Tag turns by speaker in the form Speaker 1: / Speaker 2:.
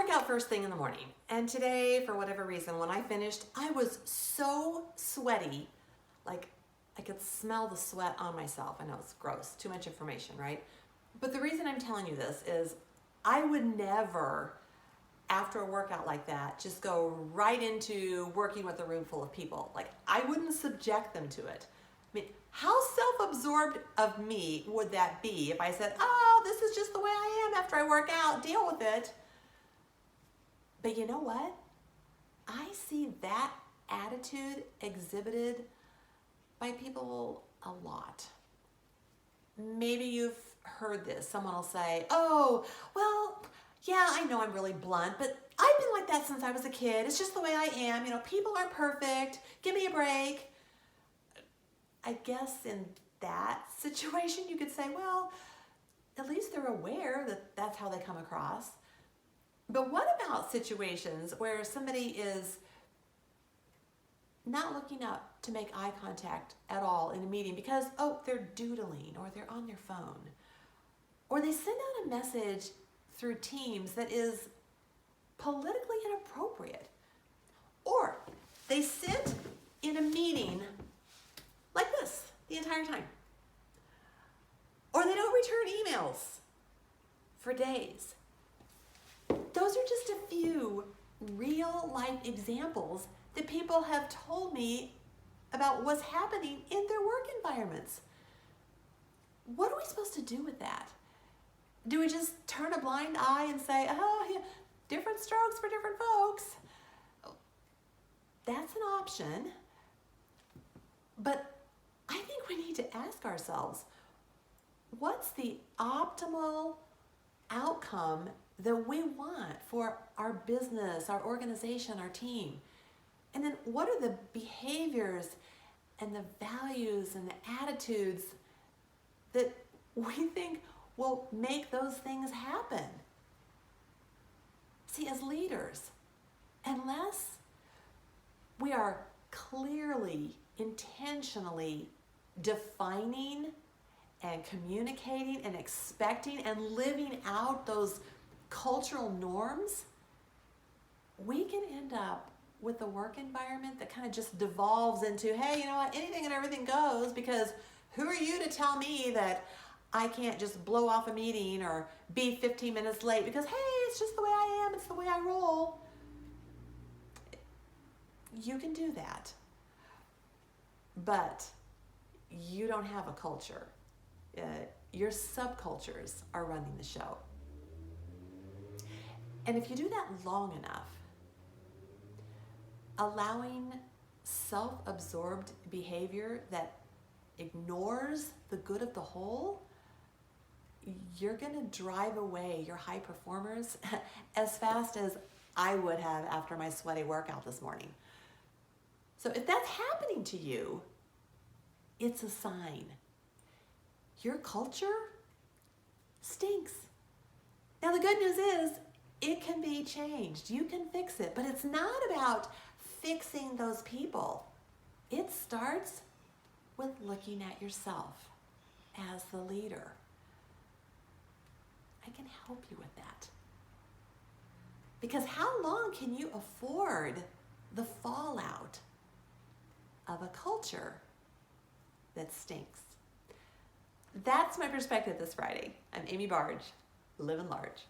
Speaker 1: work out first thing in the morning. And today, for whatever reason, when I finished, I was so sweaty. Like I could smell the sweat on myself. I know it's gross, too much information, right? But the reason I'm telling you this is I would never, after a workout like that, just go right into working with a room full of people. Like I wouldn't subject them to it. I mean, how self-absorbed of me would that be if I said, oh, this is just the way I am after I work out, deal with it. But you know what? I see that attitude exhibited by people a lot. Maybe you've heard this. Someone will say, oh, well, yeah, I know I'm really blunt, but I've been like that since I was a kid. It's just the way I am. You know, people aren't perfect. Give me a break. I guess in that situation, you could say, well, at least they're aware that that's how they come across. But what about situations where somebody is not looking up to make eye contact at all in a meeting because, oh, they're doodling or they're on their phone, or they send out a message through Teams that is politically inappropriate, or they sit in a meeting like this the entire time, or they don't return emails for days. Those are just a few real life examples that people have told me about what's happening in their work environments. What are we supposed to do with that? Do we just turn a blind eye and say, oh, yeah, different strokes for different folks? That's an option. But I think we need to ask ourselves, what's the optimal outcome that we want for our business, our organization, our team? And then what are the behaviors and the values and the attitudes that we think will make those things happen? See, as leaders, unless we are clearly, intentionally defining and communicating and expecting and living out those cultural norms, we can end up with a work environment that kind of just devolves into, hey, you know what, anything and everything goes, because who are you to tell me that I can't just blow off a meeting or be 15 minutes late because, hey, it's just the way I am, it's the way I roll. You can do that, but you don't have a culture. Your subcultures are running the show. And if you do that long enough, allowing self-absorbed behavior that ignores the good of the whole, you're going to drive away your high performers as fast as I would have after my sweaty workout this morning. So if that's happening to you, it's a sign. Your culture stinks. Now the good news is it can be changed. You can fix it, but it's not about fixing those people. It starts with looking at yourself as the leader. I can help you with that. Because how long can you afford the fallout of a culture that stinks? That's my perspective this Friday. I'm Amy Barg, living large.